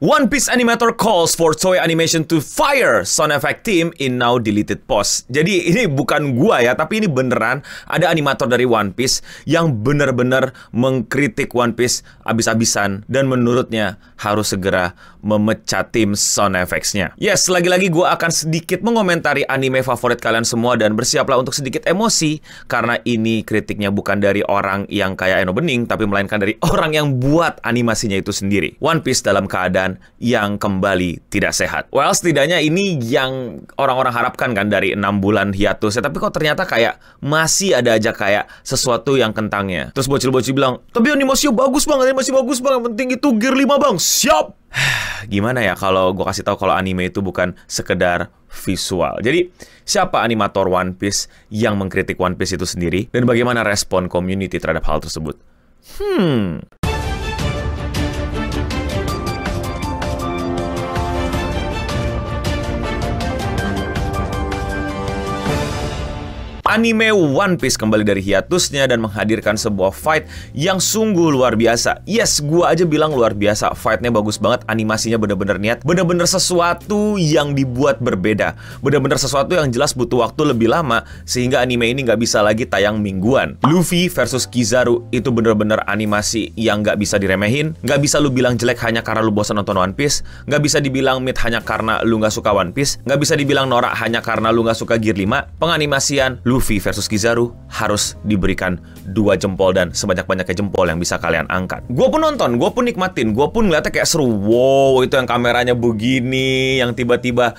One Piece animator calls for Toei Animation to fire sound effect team in now deleted post. Jadi ini bukan gua ya, tapi ini beneran ada animator dari One Piece yang bener-bener mengkritik One Piece abis-abisan dan menurutnya harus segera memecat tim sound effects-nya. Yes, lagi-lagi gua akan sedikit mengomentari anime favorit kalian semua dan bersiaplah untuk sedikit emosi karena ini kritiknya bukan dari orang yang kayak Eno Bening, tapi melainkan dari orang yang buat animasinya itu sendiri. One Piece dalam keadaan yang kembali tidak sehat. Well, setidaknya ini yang orang-orang harapkan kan dari 6 bulan hiatus. Tapi kok ternyata kayak masih ada aja kayak sesuatu yang kentangnya. Terus bocil-bocil bilang, tapi animasinya bagus banget, animasi bagus banget. Penting itu Gear 5 bang, siap! Gimana ya kalau gue kasih tahu kalau anime itu bukan sekedar visual. Jadi, siapa animator One Piece yang mengkritik One Piece itu sendiri? Dan bagaimana respon community terhadap hal tersebut? Anime One Piece kembali dari hiatusnya dan menghadirkan sebuah fight yang sungguh luar biasa. Yes, gua aja bilang luar biasa. Fightnya bagus banget, animasinya bener-bener niat, bener-bener sesuatu yang dibuat berbeda, bener-bener sesuatu yang jelas butuh waktu lebih lama sehingga anime ini nggak bisa lagi tayang mingguan. Luffy versus Kizaru itu bener-bener animasi yang nggak bisa diremehin. Nggak bisa lu bilang jelek hanya karena lu bosan nonton One Piece. Nggak bisa dibilang mid hanya karena lu nggak suka One Piece. Nggak bisa dibilang norak hanya karena lu nggak suka Gear 5. Penganimasian Luffy versus Kizaru harus diberikan 2 jempol dan sebanyak-banyaknya jempol yang bisa kalian angkat. Gue pun nonton, gue pun nikmatin, gue pun ngeliatnya kayak seru. Wow, itu yang kameranya begini, yang tiba-tiba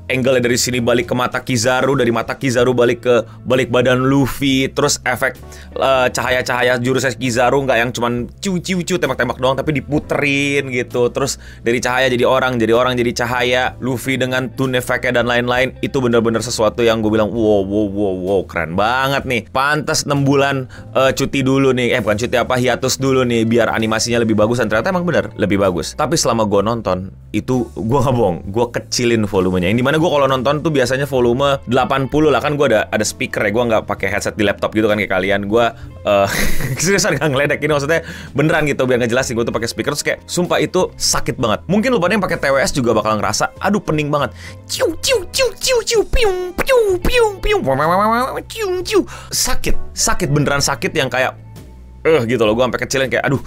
angle dari sini balik ke mata Kizaru, dari mata Kizaru balik ke balik badan Luffy, terus efek cahaya-cahaya jurusnya Kizaru nggak yang cuman ciu-ciu tembak-tembak doang, tapi diputerin gitu. Terus dari cahaya jadi orang jadi cahaya. Luffy dengan tune effect-nya dan lain-lain, itu bener-bener sesuatu yang gue bilang wow, keren banget nih. Pantas 6 bulan cuti dulu nih. Bukan cuti hiatus dulu nih biar animasinya lebih bagus. Dan ternyata emang bener lebih bagus. Tapi selama gue nonton itu gue nggak bohong, gue kecilin volumenya. Yang dimana gue kalau nonton tuh biasanya volume 80 lah, kan gue ada speaker ya. Gue nggak pakai headset di laptop gitu kan kayak kalian. Gue seriusan nggak ngeledek ini, maksudnya beneran gitu biar ngejelasin. Gue tuh pakai speaker terus kayak sumpah itu sakit banget. Mungkin lu pada yang pakai TWS juga bakal ngerasa aduh pening banget. Ciu piung sakit beneran sakit yang kayak gitu loh. Gue sampai kecilin kayak aduh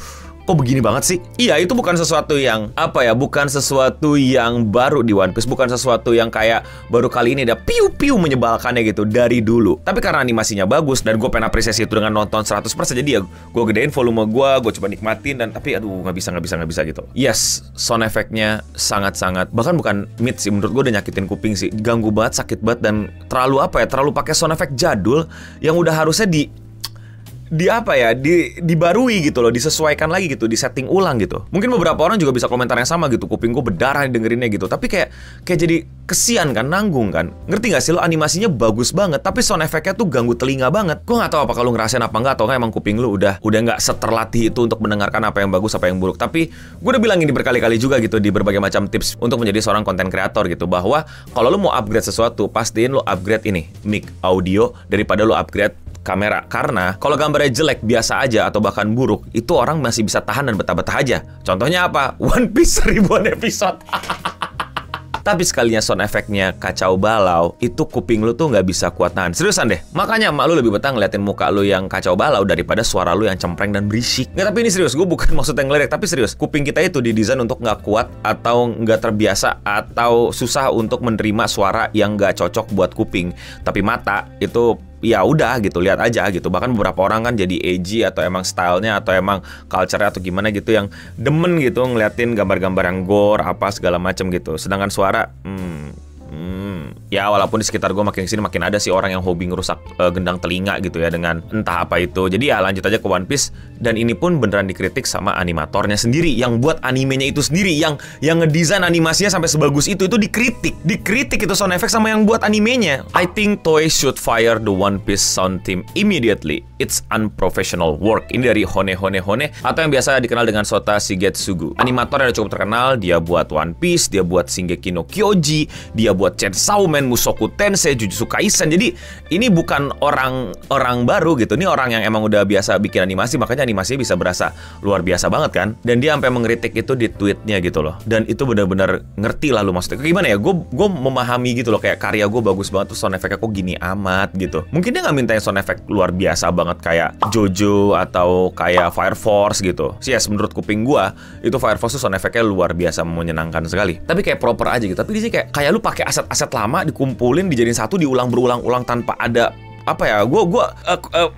kok begini banget sih? Iya, itu bukan sesuatu yang bukan sesuatu yang baru di One Piece, bukan sesuatu yang kayak baru kali ini ada piu-piu menyebalkannya gitu dari dulu. Tapi karena animasinya bagus dan gue pengen apresiasi itu dengan nonton 100%, jadi ya gue gedein volume gue coba nikmatin dan tapi aduh nggak bisa gitu. Yes, sound effect-nya sangat-sangat, bahkan bukan mid sih, menurut gue udah nyakitin kuping sih, ganggu banget, sakit banget dan terlalu terlalu pakai sound effect jadul yang udah harusnya dibarui gitu loh, disesuaikan lagi gitu, disetting ulang gitu. Mungkin beberapa orang juga bisa komentar yang sama gitu, kuping gue berdarah dengerinnya gitu. Tapi kayak jadi kesian kan, nanggung kan. Ngerti gak sih lo, animasinya bagus banget tapi sound effect-nya tuh ganggu telinga banget. Gue gak tahu apakah lo ngerasain apa enggak, atau enggak emang kuping lo udah gak seterlatih itu untuk mendengarkan apa yang bagus, apa yang buruk. Tapi gue udah bilang ini berkali-kali juga gitu di berbagai macam tips untuk menjadi seorang konten kreator gitu, bahwa kalau lo mau upgrade sesuatu, pastiin lo upgrade ini mic audio daripada lo upgrade kamera. Karena kalau gambarnya jelek biasa aja atau bahkan buruk, itu orang masih bisa tahan dan betah-betah aja. Contohnya apa? One Piece 1000-an episode. Tapi sekalinya sound effect-nya kacau balau, itu kuping lu tuh nggak bisa kuat nahan. Seriusan deh. Makanya emak lu lebih betah ngeliatin muka lu yang kacau balau daripada suara lu yang cempreng dan berisik. Nggak, tapi ini serius. Gue bukan maksudnya ngeledek, tapi serius. Kuping kita itu didesain untuk nggak kuat atau nggak terbiasa atau susah untuk menerima suara yang nggak cocok buat kuping. Tapi mata itu ya udah gitu, lihat aja gitu. Bahkan beberapa orang kan jadi edgy atau emang stylenya atau emang culture-nya atau gimana gitu yang demen gitu ngeliatin gambar-gambar yang gore apa segala macem gitu. Sedangkan suara ya walaupun di sekitar gue makin kesini makin ada sih orang yang hobi ngerusak gendang telinga gitu ya dengan entah apa itu. Jadi ya lanjut aja ke One Piece. Dan ini pun beneran dikritik sama animatornya sendiri yang buat animenya itu sendiri, yang ngedesain animasinya sampai sebagus itu dikritik itu sound effect sama yang buat animenya. I think Toei should fire the One Piece sound team immediately. It's unprofessional work. Ini dari Hone atau yang biasa dikenal dengan Sota Shigetsugu. Animator yang cukup terkenal, dia buat One Piece, dia buat Shingeki no Kyoji, dia buat Chainsaw Man, main Mushoku Tensei, Jujutsu Kaisen. Jadi ini bukan orang baru gitu. Ini orang yang emang udah biasa bikin animasi, makanya animasinya bisa berasa luar biasa banget kan. Dan dia sampai mengkritik itu di tweetnya gitu loh. Dan itu benar-benar ngerti lah lu maksudnya. Gimana ya? Gue memahami gitu loh, kayak karya gue bagus banget tuh sound effect-nya kok gini amat gitu. Mungkin dia nggak mintain sound effect luar biasa banget kayak Jojo atau kayak Fire Force gitu. Yes, menurut kuping gue itu Fire Force tuh sound effect-nya luar biasa menyenangkan sekali. Tapi kayak proper aja gitu. Tapi di sini kayak lu pakai aset-aset lama dikumpulin dijadiin satu, diulang berulang-ulang tanpa ada apa ya,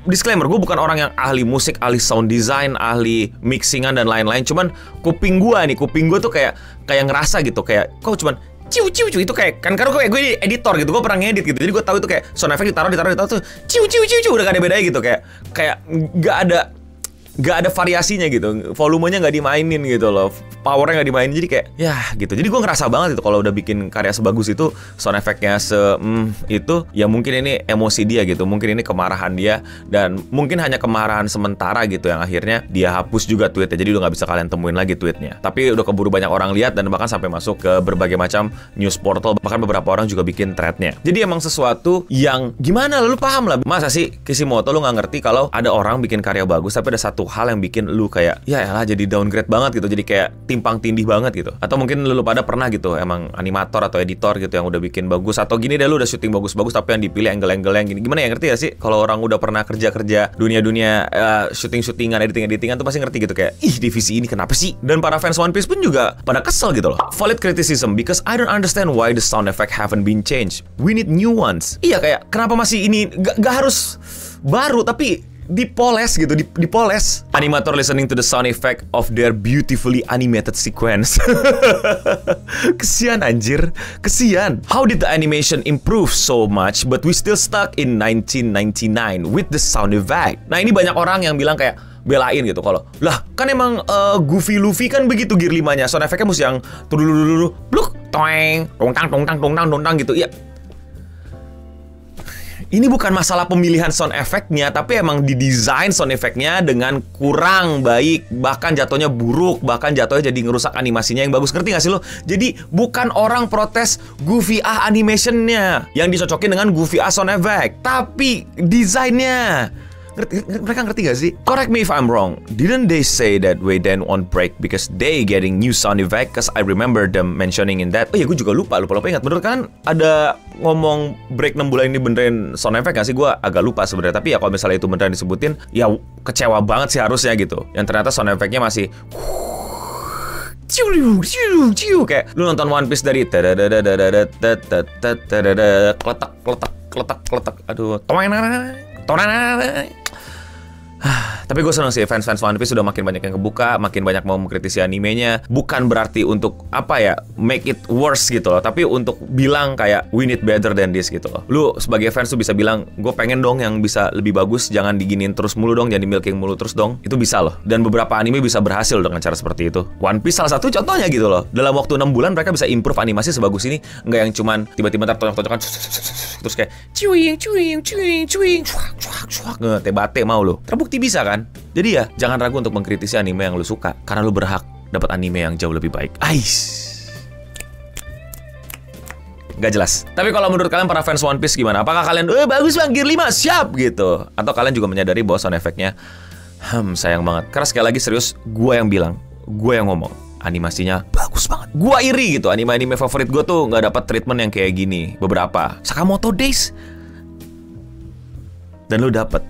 disclaimer, gue bukan orang yang ahli musik, ahli sound design, ahli mixingan dan lain-lain. Cuman kuping gue tuh kayak ngerasa gitu, kayak kok cuman ciu itu kayak kan karena gue editor gitu, gue pernah ngedit gitu, jadi gue tahu itu kayak sound effect ditaruh tuh ciu udah gak ada bedanya gitu, kayak nggak ada variasinya gitu, volumenya nggak dimainin gitu loh, powernya nggak dimainin, jadi kayak ya gitu. Jadi gue ngerasa banget itu kalau udah bikin karya sebagus itu, sound effect-nya itu, ya mungkin ini emosi dia gitu, mungkin ini kemarahan dia, dan mungkin hanya kemarahan sementara gitu yang akhirnya dia hapus juga tweetnya, jadi udah nggak bisa kalian temuin lagi tweetnya. Tapi udah keburu banyak orang lihat dan bahkan sampai masuk ke berbagai macam news portal, bahkan beberapa orang juga bikin threadnya. Jadi emang sesuatu yang gimana, lu paham lah, masa sih Kishimoto lu nggak ngerti kalau ada orang bikin karya bagus tapi ada satu hal yang bikin lu kayak ya elah jadi downgrade banget gitu, jadi kayak timpang tindih banget gitu. Atau mungkin lu pada pernah gitu emang animator atau editor gitu yang udah bikin bagus, atau gini deh, lu udah syuting bagus-bagus tapi yang dipilih angle-angle yang gini, gimana ya, ngerti gak sih? Kalau orang udah pernah kerja dunia syuting-syutingan, editing-editingan tuh pasti ngerti gitu, kayak ih divisi ini kenapa sih? Dan para fans One Piece pun juga pada kesel gitu loh. Valid criticism because I don't understand why the sound effect haven't been changed. We need new ones. Iya, kayak kenapa masih ini gak harus baru tapi dipoles gitu, dipoles. Animator listening to the sound effect of their beautifully animated sequence. Kesian anjir, kesian. How did the animation improve so much but we still stuck in 1999 with the sound effect? Nah, ini banyak orang yang bilang kayak belain gitu, kalau lah kan emang Goofy Luffy kan begitu gear 5-nya, sound effect-nya mesti yang dulu bluk toeng tong-tang gitu. Ya, ini bukan masalah pemilihan sound effect-nya, tapi emang didesain sound effect-nya dengan kurang baik, bahkan jatuhnya buruk, bahkan jatuhnya jadi ngerusak animasinya yang bagus. Ngerti gak sih lo? Jadi bukan orang protes Goofy animation-nya yang dicocokin dengan Goofy sound effect, tapi desainnya. Mereka ngerti gak sih? Correct me if I'm wrong. Didn't they say that we then on break because they getting new sound effect? Cause I remember them mentioning in that. Oh ya, gue juga lupa ingat. Bener kan ada ngomong break 6 bulan ini beneran sound effect gak sih? Gue agak lupa sebenarnya. Tapi ya kalau misalnya itu beneran disebutin, ya kecewa banget sih harusnya gitu. Yang ternyata sound effect-nya masih kayak lu nonton One Piece dari kletak, aduh, tapi gue seneng sih fans One Piece sudah makin banyak yang kebuka, makin banyak mau mengkritisi animenya. Bukan berarti untuk apa ya, make it worse gitu loh, tapi untuk bilang kayak we need better than this gitu loh. Lu sebagai fans tuh bisa bilang, gue pengen dong yang bisa lebih bagus, jangan diginin terus mulu dong, jangan di milking mulu terus dong. Itu bisa loh. Dan beberapa anime bisa berhasil dengan cara seperti itu. One Piece salah satu contohnya gitu loh. Dalam waktu 6 bulan mereka bisa improve animasi sebagus ini, nggak yang cuman tiba-tiba ntar tonjok-tonjokan terus kayak cuing tebate mau lo. Terbukti bisa kan? Jadi ya jangan ragu untuk mengkritisi anime yang lu suka, karena lu berhak dapat anime yang jauh lebih baik. Gak jelas. Tapi kalau menurut kalian para fans One Piece gimana? Apakah kalian bagus bang, Gear 5 siap gitu? Atau kalian juga menyadari bahwa sound effect-nya sayang banget? Karena sekali lagi serius, gue yang bilang, gue yang ngomong, animasinya bagus banget. Gue iri gitu, anime-anime favorit gue tuh gak dapat treatment yang kayak gini. Beberapa Sakamoto Days, dan lu dapet.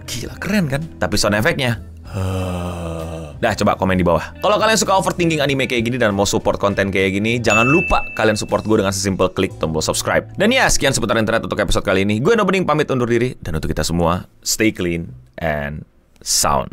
Gila, keren kan? Tapi sound effect-nya dah, coba komen di bawah. Kalau kalian suka overthinking anime kayak gini dan mau support konten kayak gini, jangan lupa kalian support gue dengan sesimpel klik tombol subscribe. Dan ya, sekian seputar internet untuk episode kali ini. Gue Nobening pamit undur diri. Dan untuk kita semua, stay clean and sound.